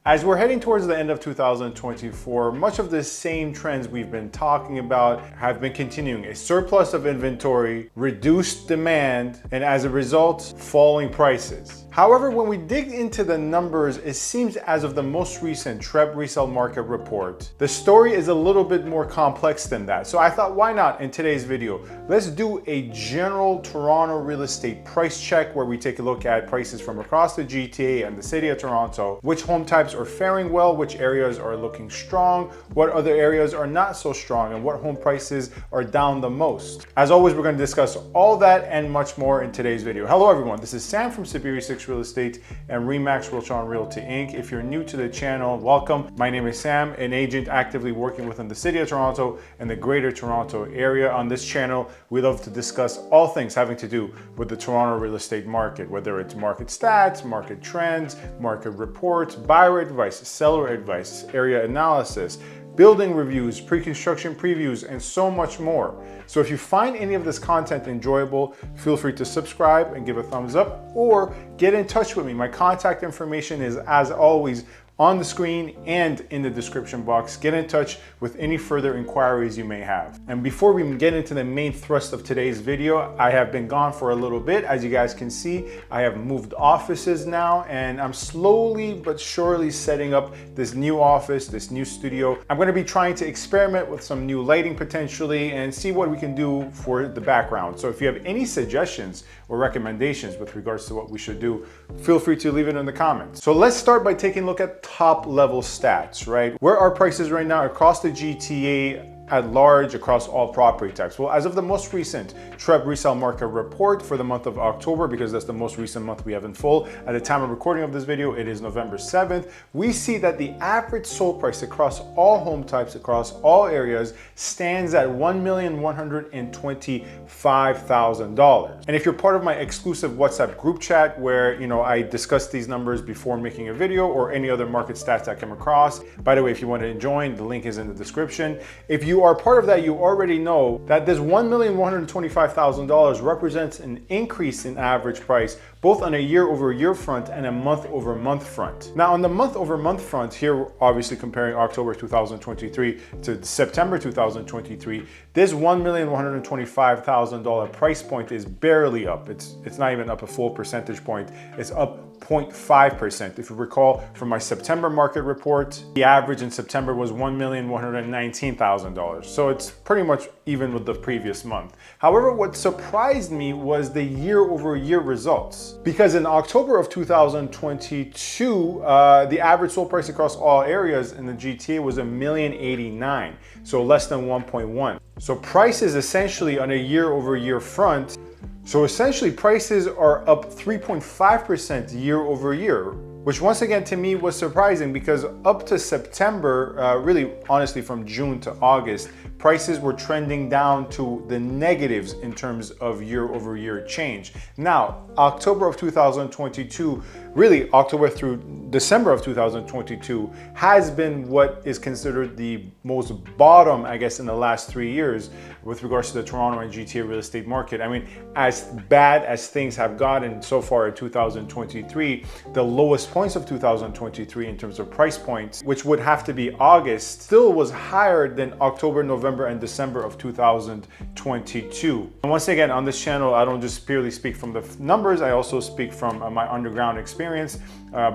As we're heading towards the end of 2024, much of the same trends we've been talking about have been continuing. A surplus of inventory, reduced demand, and as a result, falling prices. However, when we dig into the numbers, it seems as of the most recent TREB resale market report, the story is a little bit more complex than that. So I thought, why not in today's video, let's do a general Toronto real estate price check where we take a look at prices from across the GTA and the city of Toronto, which home types are faring well, which areas are looking strong, what other areas are not so strong, and what home prices are down the most. As always, we're going to discuss all that and much more in today's video. Hello everyone, this is Sam from SaberiSixRealEstate and Remax Realtron Realty Inc. If you're new to the channel, welcome. My name is Sam, an agent actively working within the city of Toronto and the greater Toronto area. On this channel, we love to discuss all things having to do with the Toronto real estate market, whether it's market stats, market trends, market reports, buyer advice, seller advice, area analysis, building reviews, pre-construction previews, and so much more. So if you find any of this content enjoyable, feel free to subscribe and give a thumbs up or get in touch with me. My contact information is, as always, on the screen and in the description box. Get in touch with any further inquiries you may have. And before we get into the main thrust of today's video, I have been gone for a little bit. As you guys can see, I have moved offices now and I'm slowly but surely setting up this new office, this new studio. I'm going to be trying to experiment with some new lighting potentially and see what we can do for the background. So if you have any suggestions or recommendations with regards to what we should do, feel free to leave it in the comments. So let's start by taking a look at top level stats, right? Where are prices right now across the GTA at large across all property types? Well, as of the most recent TREB resale market report for the month of October, because that's the most recent month we have in full, at the time of recording of this video, it is November 7th, we see that the average sold price across all home types, across all areas, stands at $1,125,000. And if you're part of my exclusive WhatsApp group chat where, I discuss these numbers before making a video or any other market stats I come across, by the way, if you want to join, the link is in the description. If you are part of that, you already know that this $1,125,000 represents an increase in average price, both on a year-over-year front and a month-over-month front. Now, on the month-over-month front, here we're obviously comparing October 2023 to September 2023, this $1,125,000 price point is barely up. It's not even up a full percentage point. It's up 0.5%. If you recall from my September market report, the average in September was $1,119,000. So it's pretty much even with the previous month. However, what surprised me was the year-over-year results. Because in October of 2022, the average sold price across all areas in the GTA was $1,089,000, so less than 1.1. So prices essentially on a year-over-year front, so essentially prices are up 3.5% year over year, which once again to me was surprising because up to September, really honestly from June to August, prices were trending down to the negatives in terms of year over year change. Now, October of 2022, really October through December of 2022 has been what is considered the most bottom, I guess, in the last 3 years with regards to the Toronto and GTA real estate market. I mean, as bad as things have gotten so far in 2023, the lowest points of 2023 in terms of price points, which would have to be August, still was higher than October, November, and December of 2022. And once again, on this channel, I don't just purely speak from the numbers, I also speak from my underground experience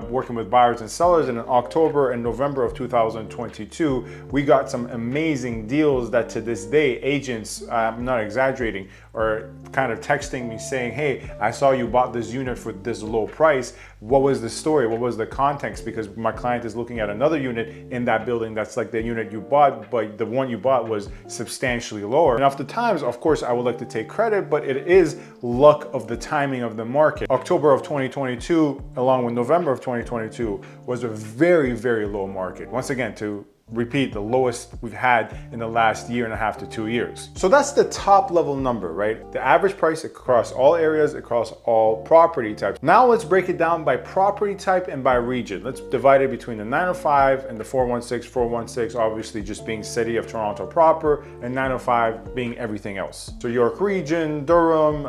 working with buyers and sellers. And in October and November of 2022, we got some amazing deals that to this day, agents, I'm not exaggerating, are kind of texting me saying, hey, I saw you bought this unit for this low price. What was the story? What was the context? Because my client is looking at another unit in that building that's like the unit you bought, but the one you bought was substantially lower. And oftentimes, of course, I would like to take credit, but it is luck of the timing of the market. October of 2022, along with November of 2022, was a very, very low market. Once again, to repeat, the lowest we've had in the last year and a half to 2 years. So that's the top level number, right? The average price across all areas, across all property types. Now let's break it down by property type and by region. Let's divide it between the 905 and the 416. 416 obviously just being City of Toronto proper, and 905 being everything else. So York region, Durham,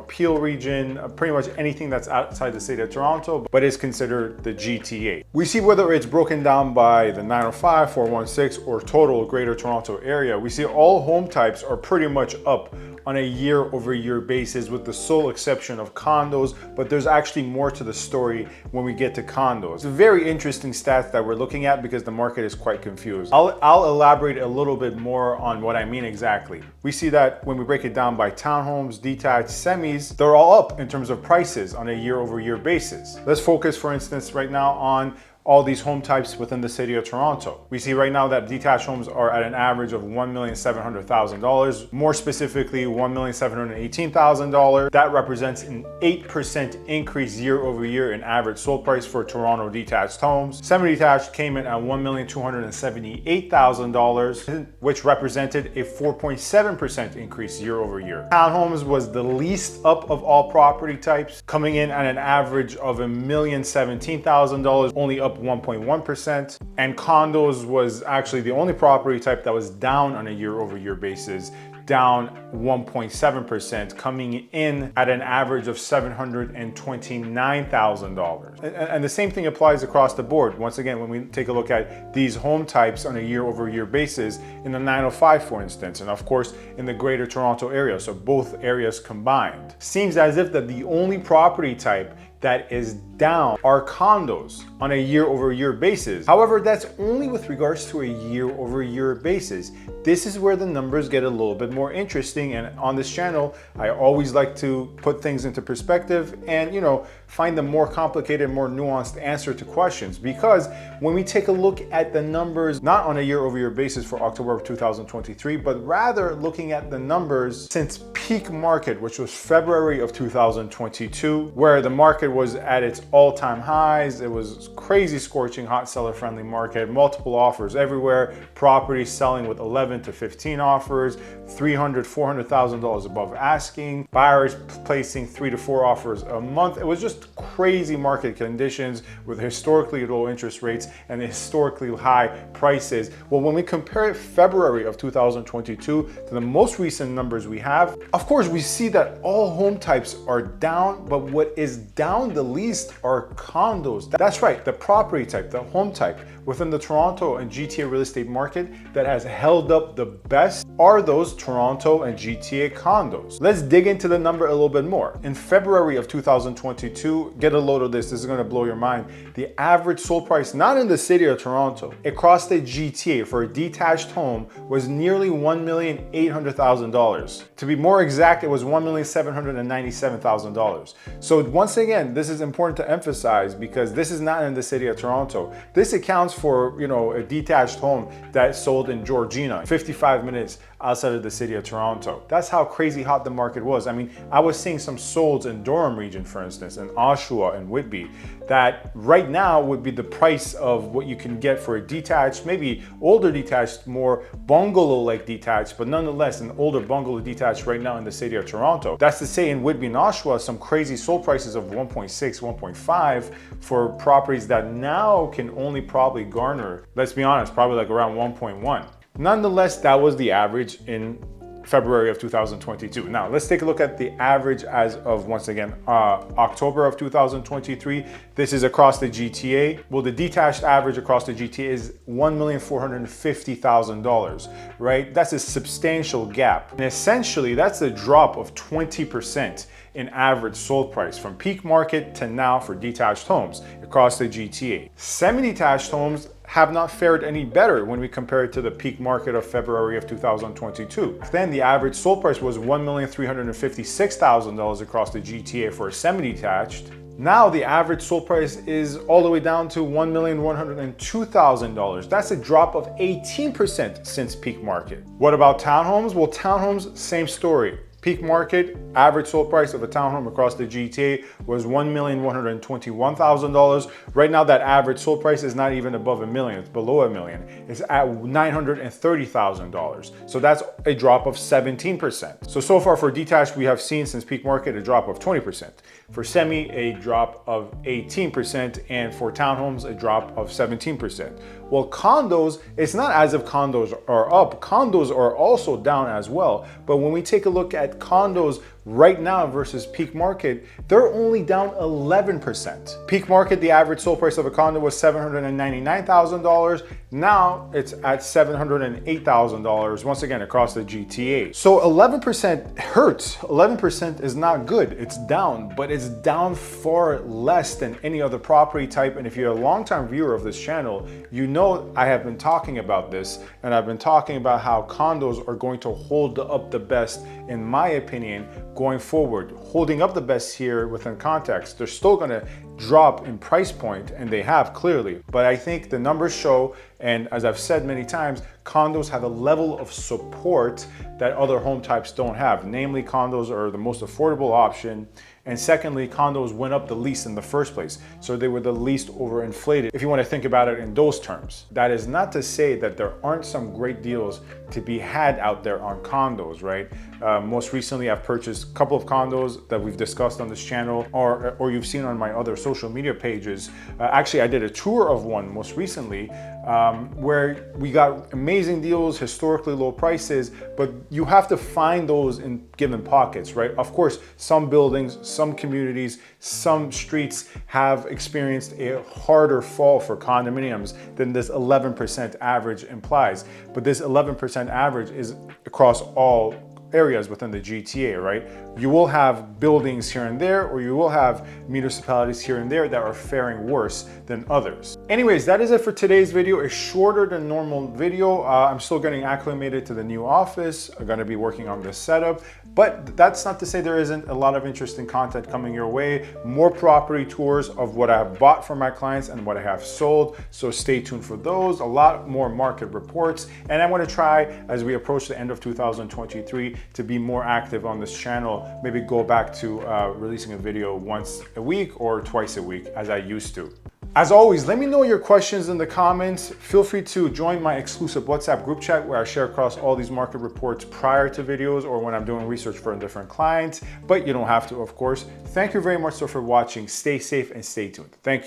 Peel region, pretty much anything that's outside the city of Toronto, but is considered the GTA. We see whether it's broken down by the 905, 416, or total Greater Toronto area. We see all home types are pretty much up on a year-over-year basis, with the sole exception of condos, but there's actually more to the story when we get to condos. It's a very interesting stat that we're looking at because the market is quite confused. I'll elaborate a little bit more on what I mean exactly. We see that when we break it down by townhomes, detached, semis, they're all up in terms of prices on a year-over-year basis. Let's focus, for instance, right now on all these home types within the city of Toronto. We see right now that detached homes are at an average of $1,700,000, more specifically $1,718,000. That represents an 8% increase year over year in average sold price for Toronto detached homes. Semi-detached came in at $1,278,000, which represented a 4.7% increase year over year. Townhomes was the least up of all property types, coming in at an average of $1,017,000, only up 1.1%, and condos was actually the only property type that was down on a year-over-year basis, down 1.7%, coming in at an average of $729,000. And the same thing applies across the board. Once again, when we take a look at these home types on a year-over-year basis, in the 905, for instance, and of course in the Greater Toronto area, so both areas combined, seems as if that the only property type that is down are condos on a year-over-year basis. However, that's only with regards to a year-over-year basis. This is where the numbers get a little bit more interesting, and on this channel, I always like to put things into perspective and, find the more complicated, more nuanced answer to questions. Because when we take a look at the numbers, not on a year-over-year basis for October of 2023, but rather looking at the numbers since peak market, which was February of 2022, where the market was at its all-time highs. It was crazy scorching hot seller-friendly market, multiple offers everywhere, properties selling with 11 to 15 offers, $300,000, $400,000 above asking, buyers placing 3 to 4 offers a month. It was just crazy market conditions with historically low interest rates and historically high prices. Well, when we compare February of 2022 to the most recent numbers we have, of course, we see that all home types are down, but what is down the least are condos. That's right, the property type, the home type within the Toronto and GTA real estate market that has held up the best are those Toronto and GTA condos. Let's dig into the number a little bit more. In February of 2022, get a load of this is gonna blow your mind. The average sold price, not in the city of Toronto, across the GTA for a detached home was nearly $1,800,000. To be more exact, it was $1,797,000. So once again, this is important to emphasize because this is not in the city of Toronto. This accounts for, a detached home that sold in Georgina, 55 minutes outside of the city of Toronto. That's how crazy hot the market was. I mean, I was seeing some solds in Durham region, for instance, in Oshawa and Whitby, that right now would be the price of what you can get for a detached, maybe older detached, more bungalow-like detached, but nonetheless an older bungalow detached right now in the city of Toronto. That's to say, in Whitby and Oshawa, some crazy sold prices of 1.6, 1.5 for properties that now can only probably garner, let's be honest, probably like around 1.1. Nonetheless, that was the average in February of 2022. Now, let's take a look at the average as of, once again, October of 2023. This is across the GTA. Well, the detached average across the GTA is $1,450,000, right? That's a substantial gap. And essentially, that's a drop of 20% in average sold price from peak market to now for detached homes across the GTA. Semi-detached homes have not fared any better when we compare it to the peak market of February of 2022. Then the average sold price was $1,356,000 across the GTA for a semi-detached. Now the average sold price is all the way down to $1,102,000. That's a drop of 18% since peak market. What about townhomes? Well, townhomes, same story. Peak market, average sold price of a townhome across the GTA was $1,121,000. Right now, that average sold price is not even above $1 million, it's below $1 million. It's at $930,000. So that's a drop of 17%. So far for detached, we have seen since peak market a drop of 20%. For semi, a drop of 18%, and for townhomes, a drop of 17%. Well, condos, it's not as if condos are up. Condos are also down as well. But when we take a look at condos right now versus peak market, they're only down 11%. Peak market, the average sold price of a condo was $799,000. Now it's at $708,000, once again, across the GTA. So 11% hurts. 11% is not good. It's down, but it's down far less than any other property type. And if you're a longtime viewer of this channel, you know I have been talking about this, and I've been talking about how condos are going to hold up the best, in my opinion, going forward. Holding up the best here within context, they're still gonna drop in price point, and they have clearly, but I think the numbers show, and as I've said many times, condos have a level of support that other home types don't have. Namely, condos are the most affordable option, and secondly, condos went up the least in the first place, so they were the least overinflated, if you want to think about it in those terms. That is not to say that there aren't some great deals to be had out there on condos, right? Most recently, I've purchased a couple of condos that we've discussed on this channel, or you've seen on my other social media pages. Actually, I did a tour of one most recently, where we got amazing deals, historically low prices, but you have to find those in given pockets, right? Of course, some buildings, some communities, some streets have experienced a harder fall for condominiums than this 11% average implies. But this 11% average is across all areas within the GTA, right? You will have buildings here and there, or you will have municipalities here and there that are faring worse than others. Anyways, that is it for today's video. A shorter than normal video. I'm still getting acclimated to the new office. I'm gonna be working on this setup, but that's not to say there isn't a lot of interesting content coming your way. More property tours of what I have bought for my clients and what I have sold. So stay tuned for those. A lot more market reports. And I wanna try, as we approach the end of 2023, to be more active on this channel. Maybe go back to releasing a video once a week or twice a week as I used to. As always, let me know your questions in the comments. Feel free to join my exclusive WhatsApp group chat where I share across all these market reports prior to videos or when I'm doing research for different clients, but you don't have to, of course. Thank you very much for watching. Stay safe and stay tuned. Thank you.